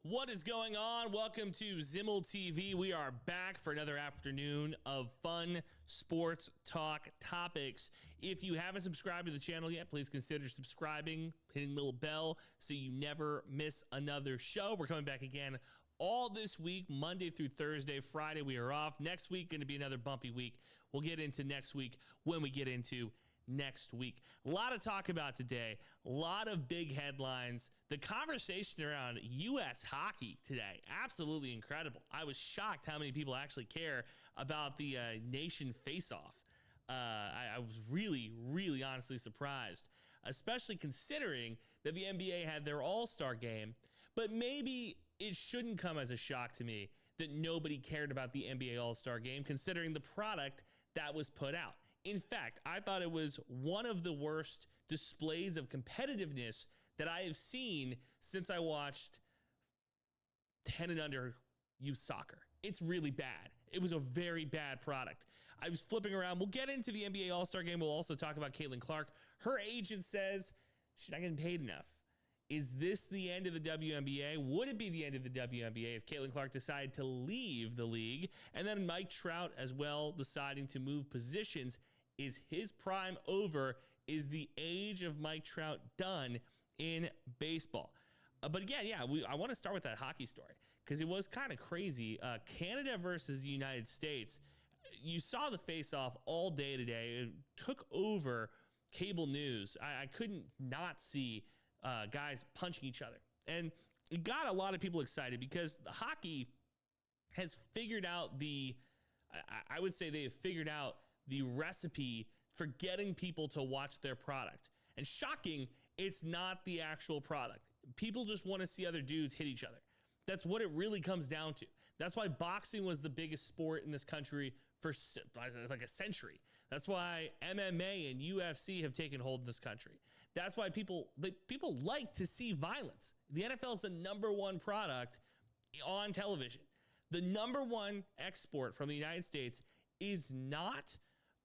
What is going on? Welcome to Zimmel TV. We are back for another afternoon of fun sports talk topics. If you haven't subscribed to the channel yet, please consider subscribing, hitting the little bell so you never miss another show. We're coming back again all this week, Monday through Thursday. Friday, we are off. Next week, going to be another bumpy week. We'll get into next week when we get into next week. A lot of talk about today, a lot of big headlines. The conversation around U.S. hockey today, absolutely incredible. I was shocked how many people actually care about the nation face-off. I was really honestly surprised, especially considering that the NBA had their All Star Game. But maybe it shouldn't come as a shock to me that nobody cared about the NBA All Star Game, considering the product that was put out. In fact, I thought it was one of the worst displays of competitiveness that I have seen since I watched 10 and under youth soccer. It's really bad. It was a very bad product. I was flipping around. We'll get into the NBA All-Star Game. We'll also talk about Catlin Clark. Her agent says she's not getting paid enough. Is this the end of the WNBA? Would it be the end of the WNBA if Catlin Clark decided to leave the league? And then Mike Trout as well deciding to move positions. Is his prime over? Is the age of Mike Trout done in baseball? But again, yeah, I want to start with that hockey story because it was kind of crazy. Canada versus the United States. You saw the face-off all day today. It took over cable news. I couldn't not see guys punching each other. And it got a lot of people excited because the hockey has figured out I would say they have figured out the recipe for getting people to watch their product. And shocking, it's not the actual product. People just want to see other dudes hit each other. That's what it really comes down to. That's why boxing was the biggest sport in this country for like a century. That's why MMA and UFC have taken hold in this country. That's why people like to see violence. The NFL is the #1 product on television. The #1 export from the United States is not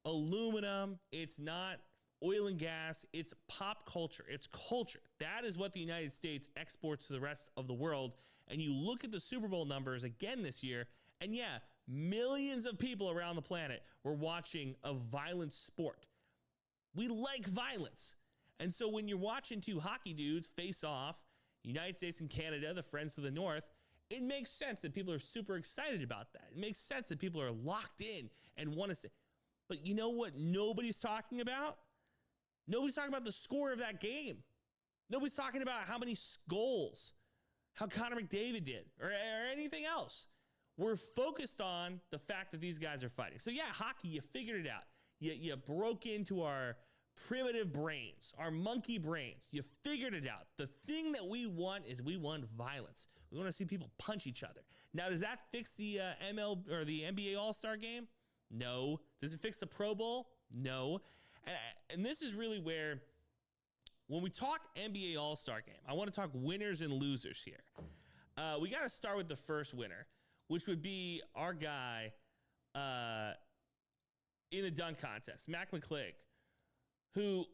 aluminum. It's not oil and gas. It's pop culture. It's culture. That is what the United States exports to the rest of the world. And you look at the Super Bowl numbers again this year, and yeah, millions of people around the planet were watching a violent sport. We like violence. And so when you're watching two hockey dudes face off, United States and Canada, the friends of the North, it makes sense that people are super excited about that. It makes sense that people are locked in and want to say, but you know what nobody's talking about? Nobody's talking about the score of that game. Nobody's talking about how many goals, how Connor McDavid did, or anything else. We're focused on the fact that these guys are fighting. So yeah, hockey, you figured it out. You broke into our primitive brains, our monkey brains. You figured it out. The thing that we want is we want violence. We want to see people punch each other. Now, does that fix the ML or the NBA All-Star Game? No. Does it fix the Pro Bowl? No. And this is really where, when we talk NBA All-Star Game, I want to talk winners and losers here. We got to start with the first winner, which would be our guy in the dunk contest, Mac McClick, who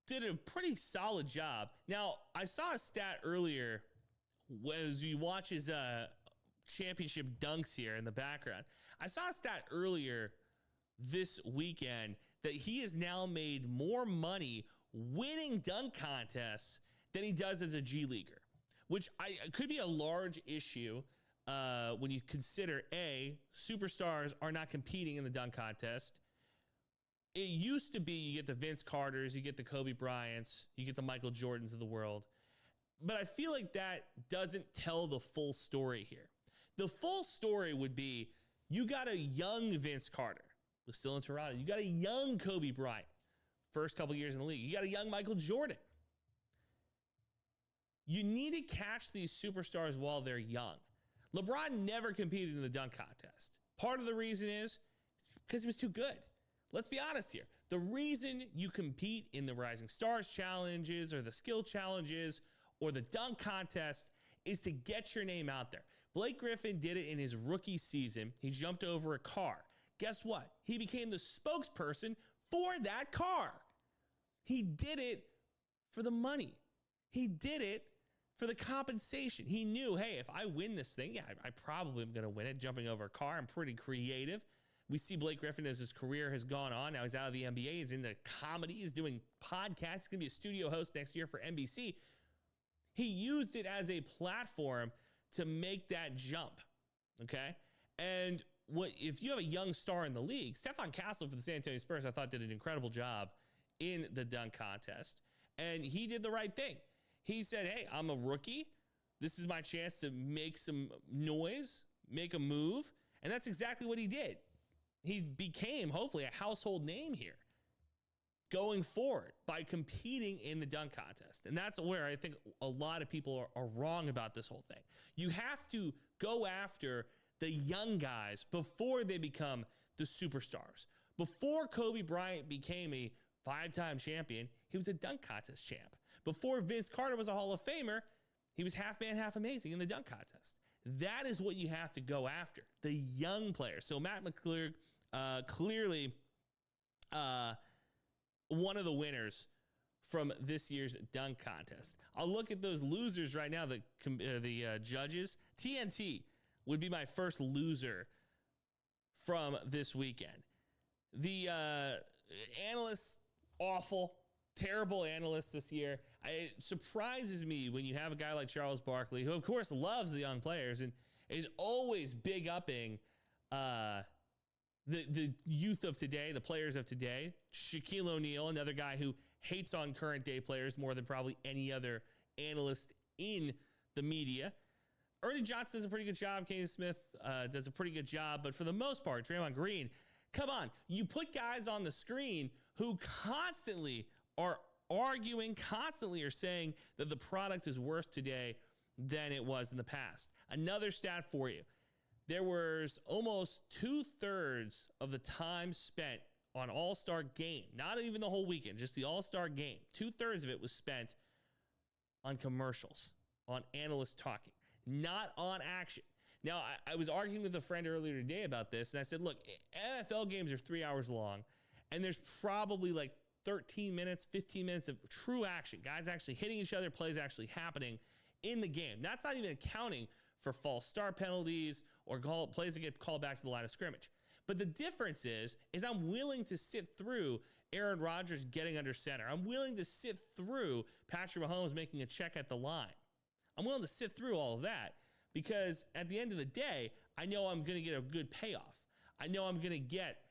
did a pretty solid job. Now, I saw a stat earlier as you watch his championship dunks here in the background. I saw a stat earlier this weekend that he has now made more money winning dunk contests than he does as a G Leaguer, which could be a large issue when you consider, A, superstars are not competing in the dunk contest. It used to be you get the Vince Carters, you get the Kobe Bryants, you get the Michael Jordans of the world. But I feel like that doesn't tell the full story here. The full story would be you got a young Vince Carter, who's still in Toronto. You got a young Kobe Bryant, first couple years in the league. You got a young Michael Jordan. You need to catch these superstars while they're young. LeBron never competed in the dunk contest. Part of the reason is because he was too good. Let's be honest here. The reason you compete in the Rising Stars challenges or the skill challenges or the dunk contest is to get your name out there. Blake Griffin did it in his rookie season. He jumped over a car. Guess what? He became the spokesperson for that car. He did it for the money. He did it for the compensation. He knew, hey, if I win this thing, yeah, I probably am going to win it. Jumping over a car, I'm pretty creative. We see Blake Griffin as his career has gone on. Now he's out of the NBA. He's into comedy. He's doing podcasts. He's going to be a studio host next year for NBC. He used it as a platform to make that jump, okay? And if you have a young star in the league, Stephon Castle for the San Antonio Spurs, I thought did an incredible job in the dunk contest. And he did the right thing. He said, hey, I'm a rookie. This is my chance to make some noise, make a move. And that's exactly what he did. He became, hopefully, a household name here going forward by competing in the dunk contest. And that's where I think a lot of people are wrong about this whole thing. You have to go after the young guys before they become the superstars. Before Kobe Bryant became a 5-time champion, he was a dunk contest champ. Before Vince Carter was a Hall of Famer, he was half man, half amazing in the dunk contest. That is what you have to go after, the young players. So Matt McClure, clearly one of the winners from this year's dunk contest. I'll look at those losers right now, the judges. TNT would be my first loser from this weekend. The analysts, awful, terrible analysts this year. It surprises me when you have a guy like Charles Barkley, who of course loves the young players and is always big upping the youth of today, the players of today. Shaquille O'Neal, another guy who hates on current day players more than probably any other analyst in the media. Ernie Johnson does a pretty good job. Kane Smith does a pretty good job. But for the most part, Draymond Green, come on. You put guys on the screen who constantly are arguing, constantly are saying that the product is worse today than it was in the past. Another stat for you. There was almost 2/3 of the time spent on All-Star Game, not even the whole weekend, just the All-Star Game. 2/3 of it was spent on commercials, on analysts talking, not on action. Now, I was arguing with a friend earlier today about this, and I said, look, NFL games are 3 hours long, and there's probably like 13 minutes, 15 minutes of true action, guys actually hitting each other, plays actually happening in the game. That's not even accounting for false start penalties or plays that get called back to the line of scrimmage. But the difference is I'm willing to sit through Aaron Rodgers getting under center. I'm willing to sit through Patrick Mahomes making a check at the line. I'm willing to sit through all of that because at the end of the day, I know I'm going to get a good payoff. I know I'm going to get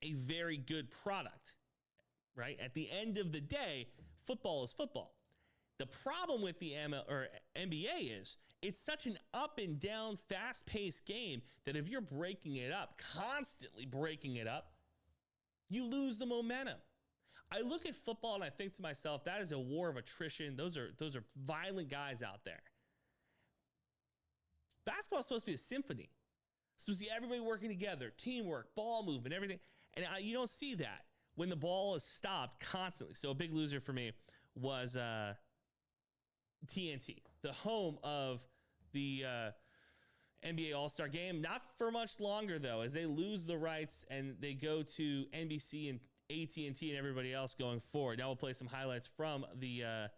a very good product, right? At the end of the day, football is football. The problem with the NBA is it's such an up and down, fast-paced game that if you're breaking it up, constantly breaking it up, you lose the momentum. I look at football and I think to myself, that is a war of attrition. Those are violent guys out there. Basketball is supposed to be a symphony. It's supposed to be everybody working together, teamwork, ball movement, everything. And you don't see that when the ball is stopped constantly. So a big loser for me was TNT, the home of the NBA All Star Game. Not for much longer, though, as they lose the rights and they go to NBC and AT&T and everybody else going forward. Now we'll play some highlights from the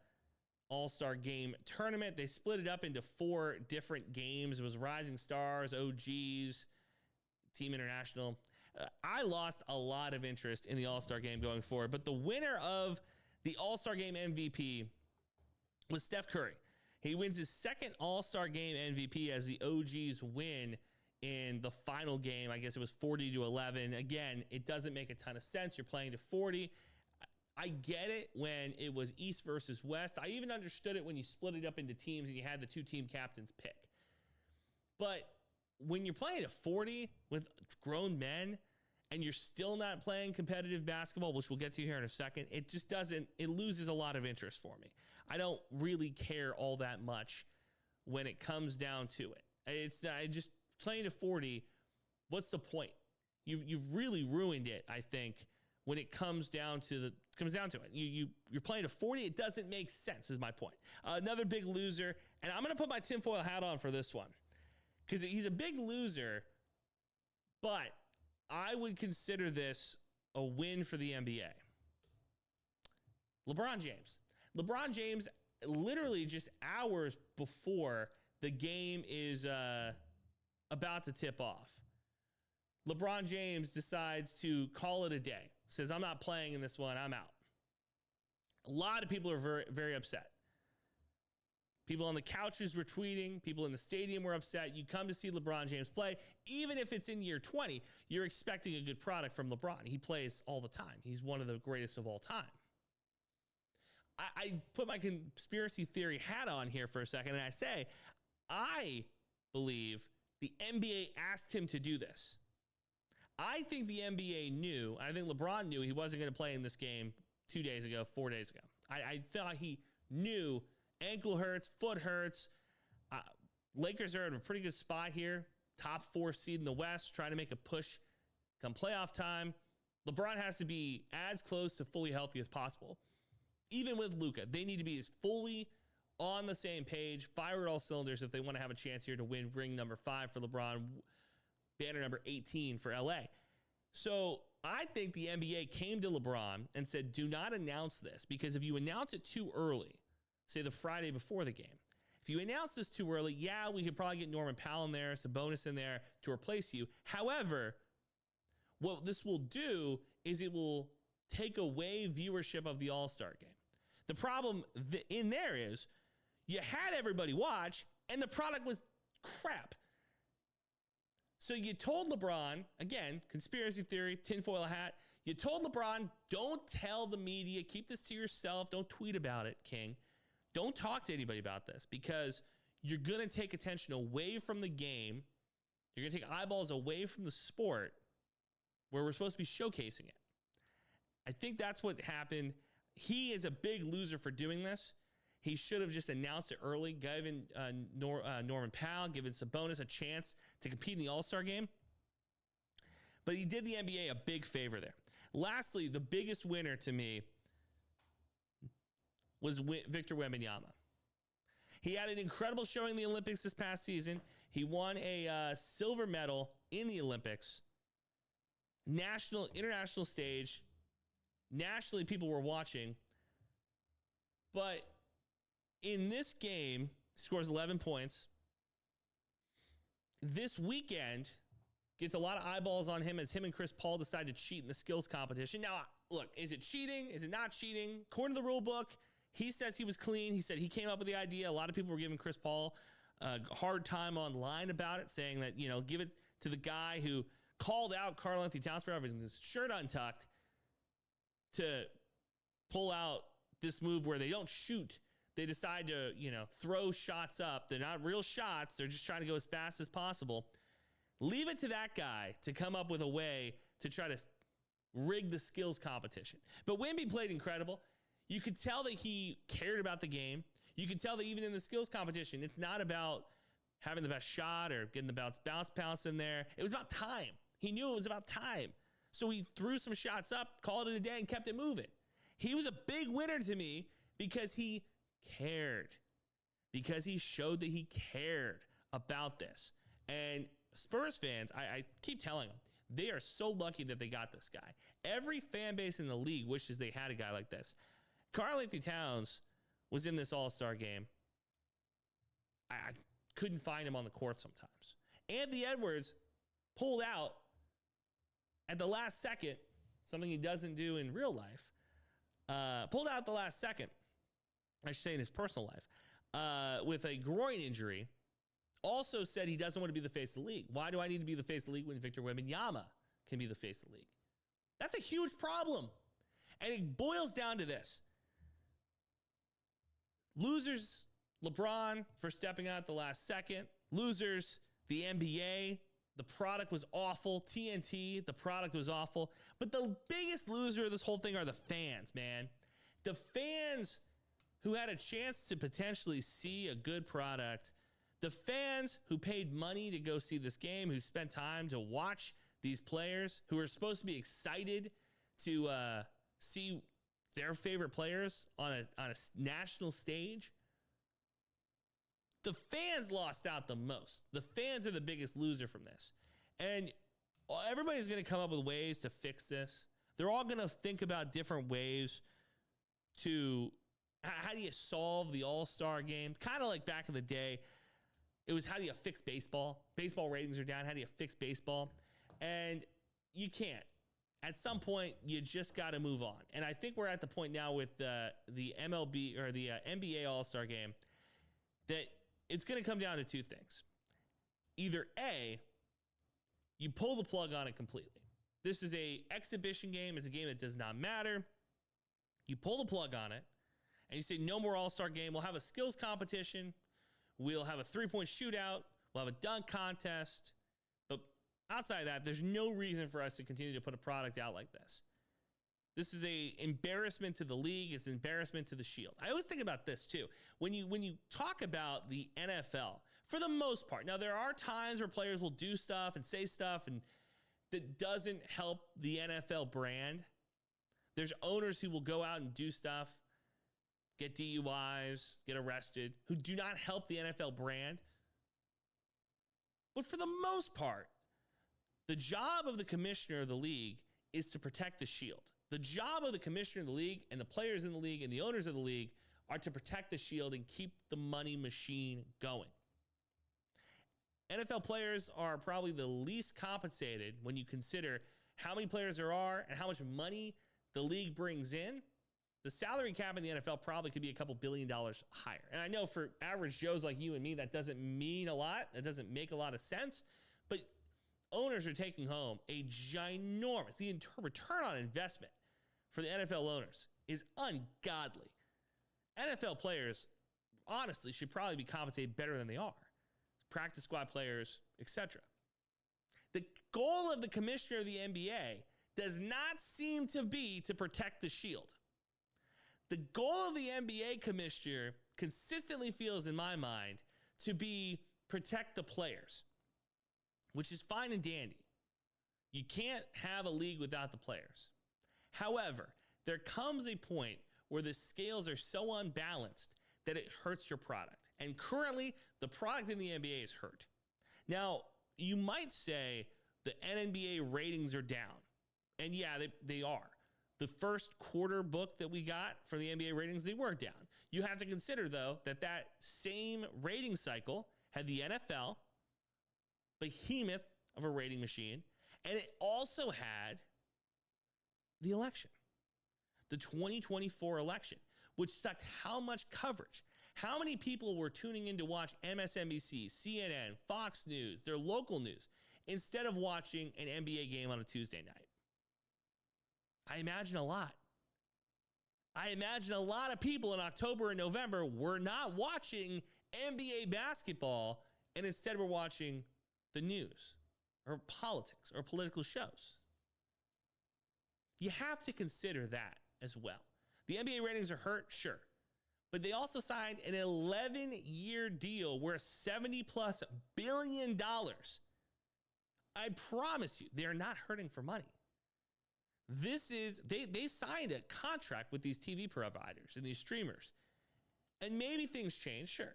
All Star Game tournament. They split it up into 4 different games. It was Rising Stars, OGs, Team International. I lost a lot of interest in the All Star Game going forward, but the winner of the All Star Game MVP was Steph Curry. He wins his second All-Star Game MVP as the OGs win in the final game. I guess it was 40-11. Again, it doesn't make a ton of sense. You're playing to 40. I get it when it was East versus West. I even understood it when you split it up into teams and you had the 2 team captains pick. But when you're playing to 40 with grown men and you're still not playing competitive basketball, which we'll get to here in a second, it just doesn't, it loses a lot of interest for me. I don't really care all that much when it comes down to it. It's not, just playing to 40, what's the point? You've really ruined it, I think, when it comes down to it. You're playing to 40, it doesn't make sense, is my point. Another big loser, and I'm going to put my tinfoil hat on for this one, because he's a big loser, but I would consider this a win for the NBA. LeBron James. LeBron James literally just hours before the game is about to tip off, LeBron James decides to call it a day. Says, I'm not playing in this one. I'm out. A lot of people are very, very upset. People on the couches were tweeting. People in the stadium were upset. You come to see LeBron James play. Even if it's in year 20, you're expecting a good product from LeBron. He plays all the time. He's one of the greatest of all time. I put my conspiracy theory hat on here for a second, and I say, I believe the NBA asked him to do this. I think the NBA knew, I think LeBron knew he wasn't going to play in this game 2 days ago, 4 days ago. I thought he knew ankle hurts, foot hurts. Lakers are at a pretty good spot here. Top 4 seed in the West, trying to make a push come playoff time. LeBron has to be as close to fully healthy as possible. Even with Luka, they need to be as fully on the same page, fire at all cylinders if they want to have a chance here to win ring number 5 for LeBron, banner number 18 for LA. So I think the NBA came to LeBron and said, do not announce this, because if you announce it too early, say the Friday before the game, if you announce this too early, yeah, we could probably get Norman Powell in there, some bonus in there to replace you. However, what this will do is it will take away viewership of the All Star game. The problem in there is you had everybody watch and the product was crap. So you told LeBron, again, conspiracy theory, tinfoil hat, you told LeBron, don't tell the media, keep this to yourself, don't tweet about it, King. Don't talk to anybody about this, because you're going to take attention away from the game. You're going to take eyeballs away from the sport where we're supposed to be showcasing it. I think that's what happened. He is a big loser for doing this. He should have just announced it early, given Norman Powell, given Sabonis a chance to compete in the All Star game. But he did the NBA a big favor there. Lastly, the biggest winner to me was Victor Wembanyama. He had an incredible showing in the Olympics this past season. He won a silver medal in the Olympics. International stage. Nationally, people were watching. But in this game, he scores 11 points. This weekend, gets a lot of eyeballs on him as him and Chris Paul decide to cheat in the skills competition. Now, look, is it cheating? Is it not cheating? According to the rule book, he says he was clean. He said he came up with the idea. A lot of people were giving Chris Paul a hard time online about it, saying that, you know, give it to the guy who called out Karl-Anthony Towns for having his shirt untucked to pull out this move where they don't shoot. They decide to, you know, throw shots up. They're not real shots. They're just trying to go as fast as possible. Leave it to that guy to come up with a way to try to rig the skills competition. But Wemby played incredible. You could tell that he cared about the game. You could tell that even in the skills competition, it's not about having the best shot or getting the bounce in there. It was about time. He knew it was about time. So he threw some shots up, called it a day, and kept it moving. He was a big winner to me because he cared. Because he showed that he cared about this. And Spurs fans, I keep telling them, they are so lucky that they got this guy. Every fan base in the league wishes they had a guy like this. Karl-Anthony Towns was in this All-Star game. I couldn't find him on the court sometimes. Anthony Edwards pulled out at the last second, something he doesn't do in real life. Pulled out at the last second, I should say in his personal life, with a groin injury. Also said he doesn't want to be the face of the league. Why do I need to be the face of the league when Victor Wembanyama can be the face of the league? That's a huge problem. And it boils down to this. Losers, LeBron for stepping out at the last second. Losers, the NBA. The product was awful. TNT, the product was awful. But the biggest loser of this whole thing are the fans, man. The fans who had a chance to potentially see a good product. The fans who paid money to go see this game, who spent time to watch these players, who are supposed to be excited to see their favorite players on a national stage. The fans lost out the most. The fans are the biggest loser from this. And everybody's going to come up with ways to fix this. They're all going to think about different ways to How do you solve the All Star Game? Kind of like back in the day, it was how do you fix baseball? Baseball ratings are down. How do you fix baseball? And you can't. At some point, you just got to move on. And I think we're at the point now with the MLB or the NBA All Star Game that it's going to come down to two things. Either A, you pull the plug on it completely. This is a exhibition game. It's a game that does not matter. You pull the plug on it and you say no more All Star Game. We'll have a skills competition. We'll have a 3-point shootout. We'll have a dunk contest. But outside of that, there's no reason for us to continue to put a product out like this. This is an embarrassment to the league. It's an embarrassment to the Shield. I always think about this too. When you talk about the NFL, for the most part, now there are times where players will do stuff and say stuff and that doesn't help the NFL brand. There's owners who will go out and do stuff, get DUIs, get arrested, who do not help the NFL brand. But for the most part, the job of the commissioner of the league is to protect the Shield. The job of the commissioner of the league and the players in the league and the owners of the league are to protect the Shield and keep the money machine going. NFL players are probably the least compensated when you consider how many players there are and how much money the league brings in. The salary cap in the NFL probably could be a couple $1 billion higher. And I know for average Joes like you and me, that doesn't mean a lot. That doesn't make a lot of sense. But owners are taking home a ginormous, the return on investment for the NFL owners is ungodly. NFL players, honestly, should probably be compensated better than they are. Practice squad players, etc. The goal of the commissioner of the NBA does not seem to be to protect the Shield. The goal of the NBA commissioner consistently feels, in my mind, to be protect the players, which is fine and dandy. You can't have a league without the players. However, there comes a point where the scales are so unbalanced that it hurts your product. And currently, the product in the NBA is hurt. Now, you might say the NBA ratings are down. And yeah, they are. The first quarter book that we got for the NBA ratings, they were down. You have to consider, though, that same rating cycle had the NFL, behemoth of a rating machine, and it also had the election, the 2024 election, which sucked how much coverage. How many people were tuning in to watch MSNBC, CNN, Fox News, their local news, instead of watching an NBA game on a Tuesday night? I imagine a lot. I imagine a lot of people in October and November were not watching NBA basketball and instead were watching the news or politics or political shows. You have to consider that as well. The NBA ratings are hurt, sure. But they also signed an 11-year deal worth $70+ billion. I promise you, they're not hurting for money. This is, they signed a contract with these TV providers and these streamers. And maybe things change, sure.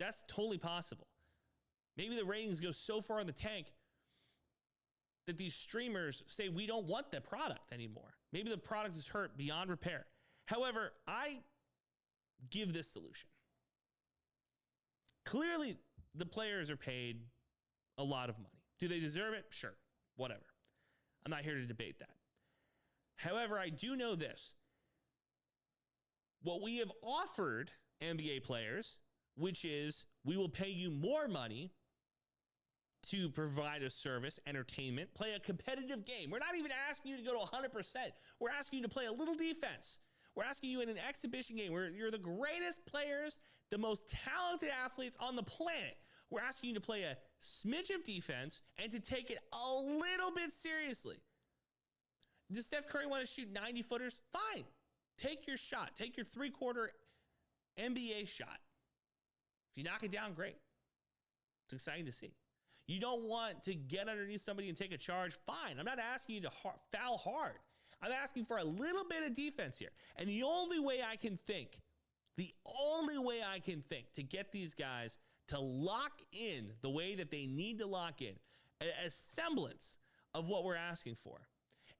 That's totally possible. Maybe the ratings go so far in the tank that these streamers say we don't want the product anymore. Maybe the product is hurt beyond repair. However, I give this solution. Clearly, the players are paid a lot of money. Do they deserve it? Sure, whatever. I'm not here to debate that. However, I do know this. What we have offered NBA players, which is we will pay you more money to provide a service, entertainment, play a competitive game. We're not even asking you to go to 100%. We're asking you to play a little defense. We're asking you in an exhibition game where you're the greatest players, the most talented athletes on the planet. We're asking you to play a smidge of defense and to take it a little bit seriously. Does Steph Curry want to shoot 90-footers? Fine. Take your shot. Take your three-quarter NBA shot. If you knock it down, great. It's exciting to see. You don't want to get underneath somebody and take a charge? Fine. I'm not asking you to foul hard. I'm asking for a little bit of defense here. And the only way I can think to get these guys to lock in the way that they need to lock in, a semblance of what we're asking for,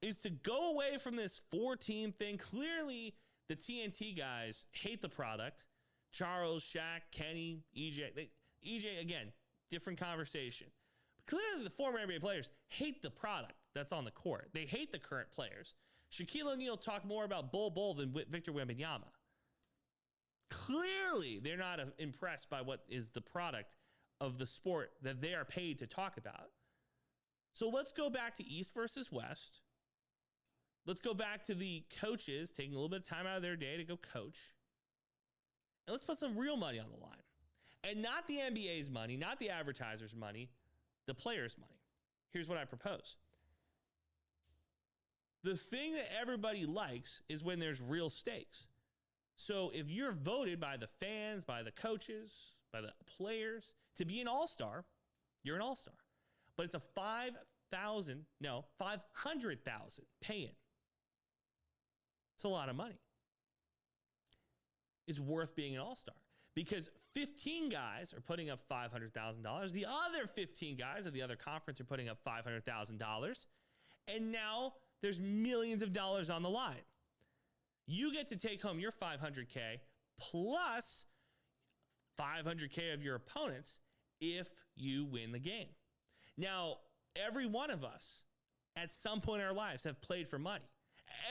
is to go away from this 4-team thing. Clearly, The TNT guys hate the product. Charles, Shaq, Kenny, EJ, again, different conversation. But clearly the former NBA players hate the product that's on the court. They hate the current players. Shaquille O'Neal talked more about Bol than Victor Wembanyama. Clearly, they're not impressed by what is the product of the sport that they are paid to talk about. So let's go back to East versus West. Let's go back to the coaches taking a little bit of time out of their day to go coach. And let's put some real money on the line. And not the NBA's money, not the advertisers' money, the players' money. Here's what I propose. The thing that everybody likes is when there's real stakes. So if you're voted by the fans, by the coaches, by the players to be an all-star, you're an all-star. But it's a $500,000 pay-in. It's a lot of money. It's worth being an all-star because 15 guys are putting up $500,000. The other 15 guys of the other conference are putting up $500,000. And now there's millions of dollars on the line. You get to take home your $500K plus $500K of your opponents if you win the game. Now, every one of us at some point in our lives have played for money.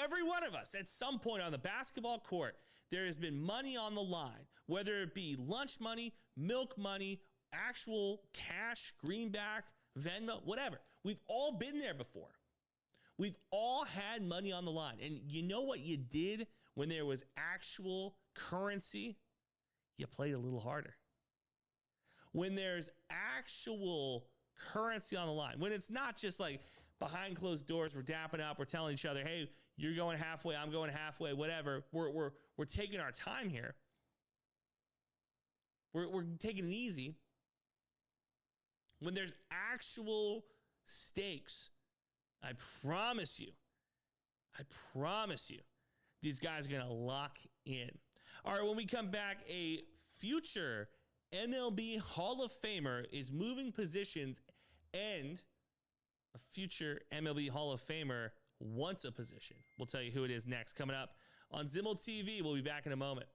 Every one of us at some point on the basketball court, there has been money on the line, whether it be lunch money, milk money, actual cash, greenback, Venmo, whatever. We've all been there before. We've all had money on the line. And you know what you did when there was actual currency? You played a little harder. When there's actual currency on the line, when it's not just like behind closed doors, we're dapping up, we're telling each other, hey, you're going halfway, I'm going halfway, whatever. We're taking our time here. We're taking it easy. When there's actual stakes, I promise you, these guys are going to lock in. All right, when we come back, a future MLB Hall of Famer is moving positions, and a future MLB Hall of Famer wants a position. We'll tell you who it is next. Coming up on Zimmel TV. We'll be back in a moment.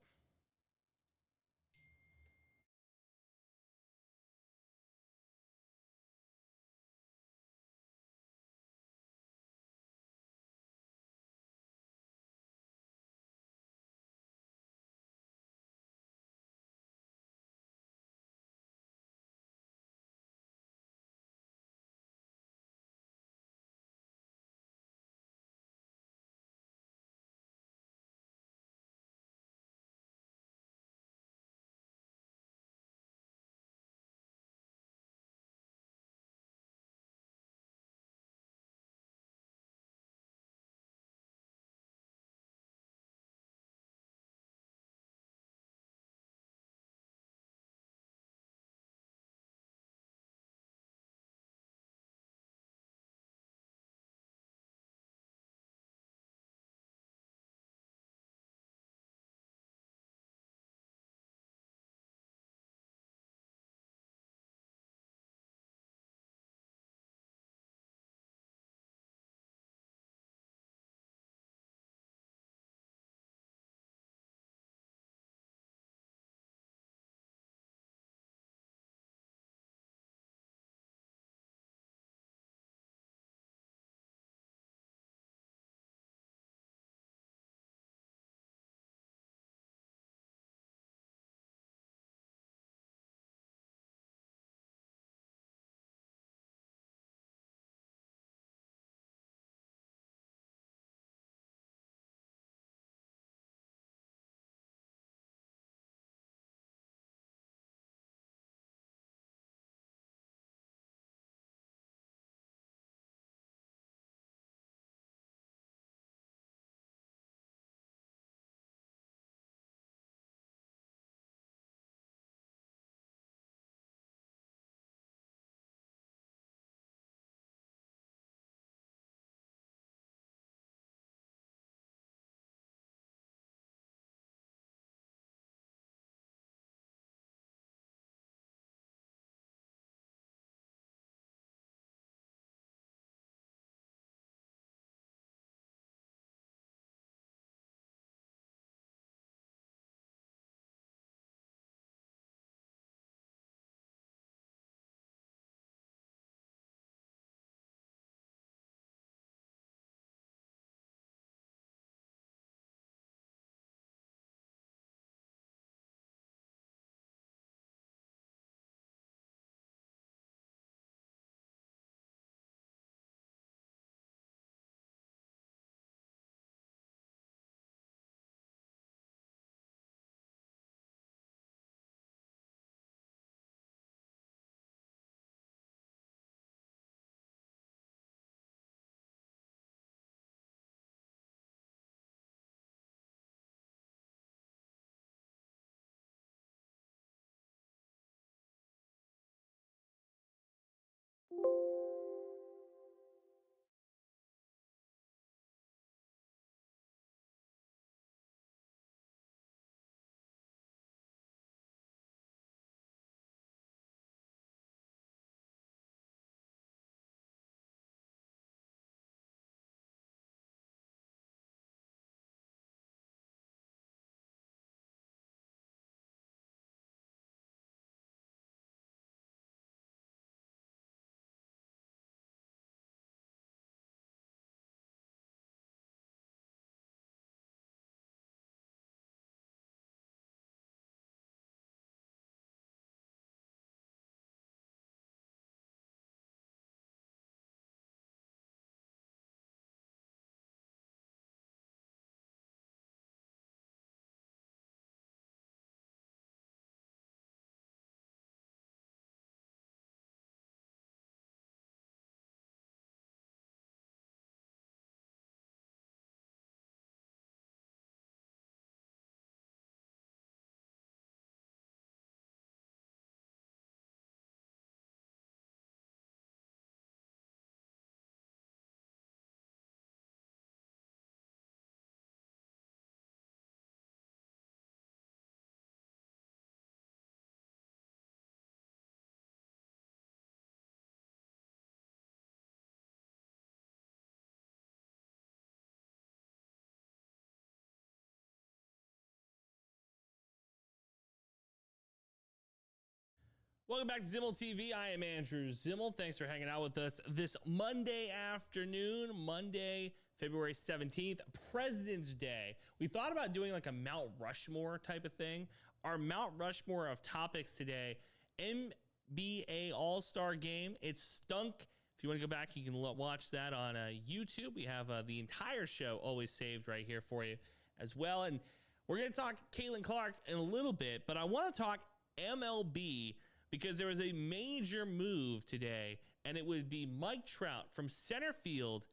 Welcome back to Zimmel TV. I am Andrew Zimmel. Thanks for hanging out with us this Monday afternoon, Monday, February 17th, President's Day. We thought about doing like a Mount Rushmore type of thing. Our Mount Rushmore of topics today, NBA All Star Game. It stunk. If you want to go back, you can watch that on YouTube. We have the entire show always saved right here for you as well. And we're going to talk Catlin Clark in a little bit, but I want to talk MLB because there was a major move today, and it would be Mike Trout from center field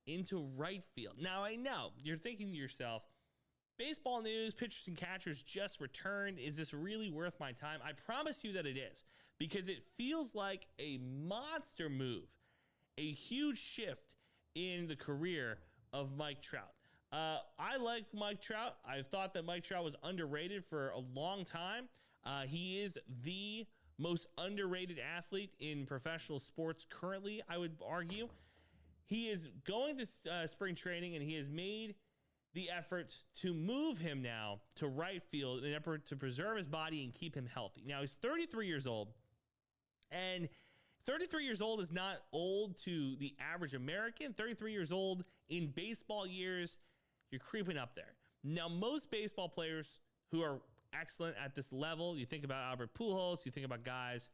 into right field. Now, I know you're thinking to yourself, baseball news, pitchers and catchers just returned. Is this really worth my time? I promise you that it is, because it feels like a monster move, a huge shift in the career of Mike Trout. I like Mike Trout. I've thought that Mike Trout was underrated for a long time. He is the most underrated athlete in professional sports currently, I would argue. He is going to spring training, and he has made the effort to move him now to right field in an effort to preserve his body and keep him healthy. Now, he's 33 years old, and 33 years old is not old to the average American. 33 years old in baseball years, you're creeping up there. Now, most baseball players who are excellent at this level, you think about Albert Pujols, you think about guys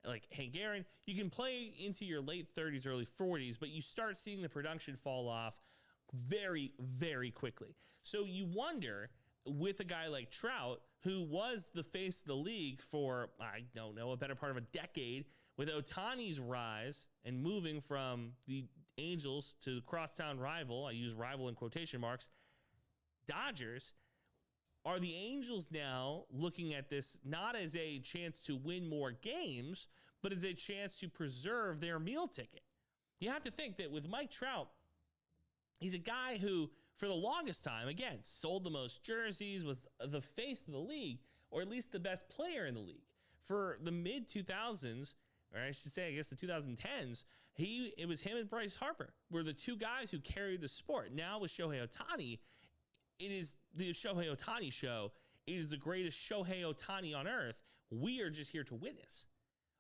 like Hank Aaron, you can play into your late 30s, early 40s, but you start seeing the production fall off very, very quickly. So you wonder, with a guy like Trout, who was the face of the league for, I don't know, a better part of a decade, with Ohtani's rise and moving from the Angels to the crosstown rival, I use rival in quotation marks, Dodgers. Are the Angels now looking at this not as a chance to win more games, but as a chance to preserve their meal ticket? You have to think that with Mike Trout, he's a guy who, for the longest time, again, sold the most jerseys, was the face of the league, or at least the best player in the league. For the mid-2000s, or I should say, I guess the 2010s, it was him and Bryce Harper were the two guys who carried the sport. Now with Shohei Ohtani, it is the Shohei Ohtani show. It is the greatest Shohei Ohtani on earth. We are just here to witness.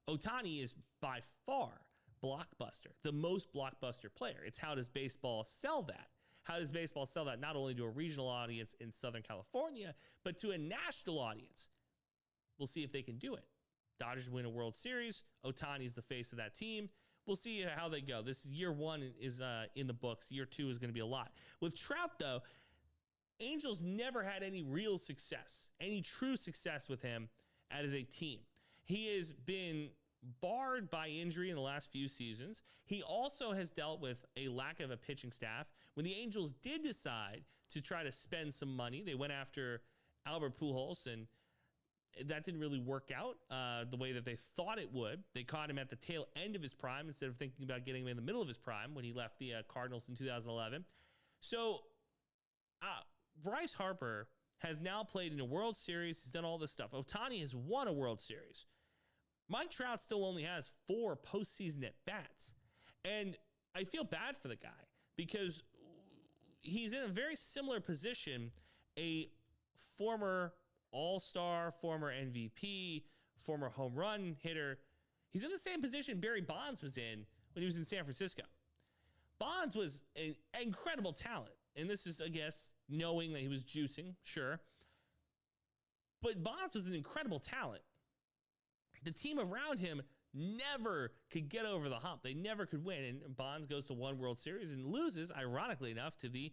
Ohtani is by far blockbuster, the most blockbuster player. It's how does baseball sell that? How does baseball sell that not only to a regional audience in Southern California, but to a national audience? We'll see if they can do it. Dodgers win a World Series. Ohtani is the face of that team. We'll see how they go. This is year one is in the books. Year two is going to be a lot. With Trout, though, Angels never had any real success, any true success with him as a team. He has been barred by injury in the last few seasons. He also has dealt with a lack of a pitching staff. When the Angels did decide to try to spend some money, they went after Albert Pujols, and that didn't really work out the way that they thought it would. They caught him at the tail end of his prime instead of thinking about getting him in the middle of his prime when he left the Cardinals in 2011. So Bryce Harper has now played in a World Series. He's done all this stuff. Ohtani has won a World Series. Mike Trout still only has 4 postseason at-bats. And I feel bad for the guy because he's in a very similar position, a former All-Star, former MVP, former home run hitter. He's in the same position Barry Bonds was in when he was in San Francisco. Bonds was an incredible talent. And this is, I guess, knowing that he was juicing, sure. But Bonds was an incredible talent. The team around him never could get over the hump. They never could win. And Bonds goes to one World Series and loses, ironically enough, to the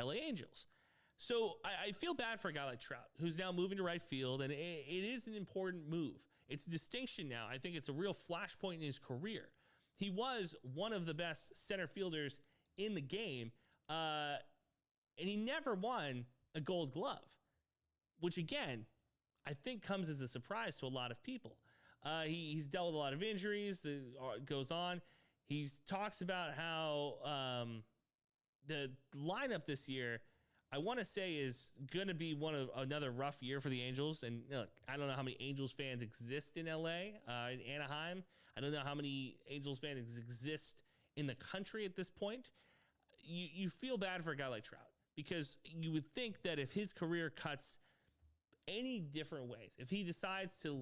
LA Angels. So I feel bad for a guy like Trout, who's now moving to right field, and it is an important move. It's a distinction now. I think it's a real flashpoint in his career. He was one of the best center fielders in the game, and he never won a Gold Glove, which, again, I think comes as a surprise to a lot of people. He's dealt with a lot of injuries. It goes on. He talks about how the lineup this year, I want to say, is going to be another rough year for the Angels. And look, I don't know how many Angels fans exist in LA, in Anaheim. I don't know how many Angels fans exist in the country at this point. You feel bad for a guy like Trout because you would think that if his career cuts any different ways, if he decides to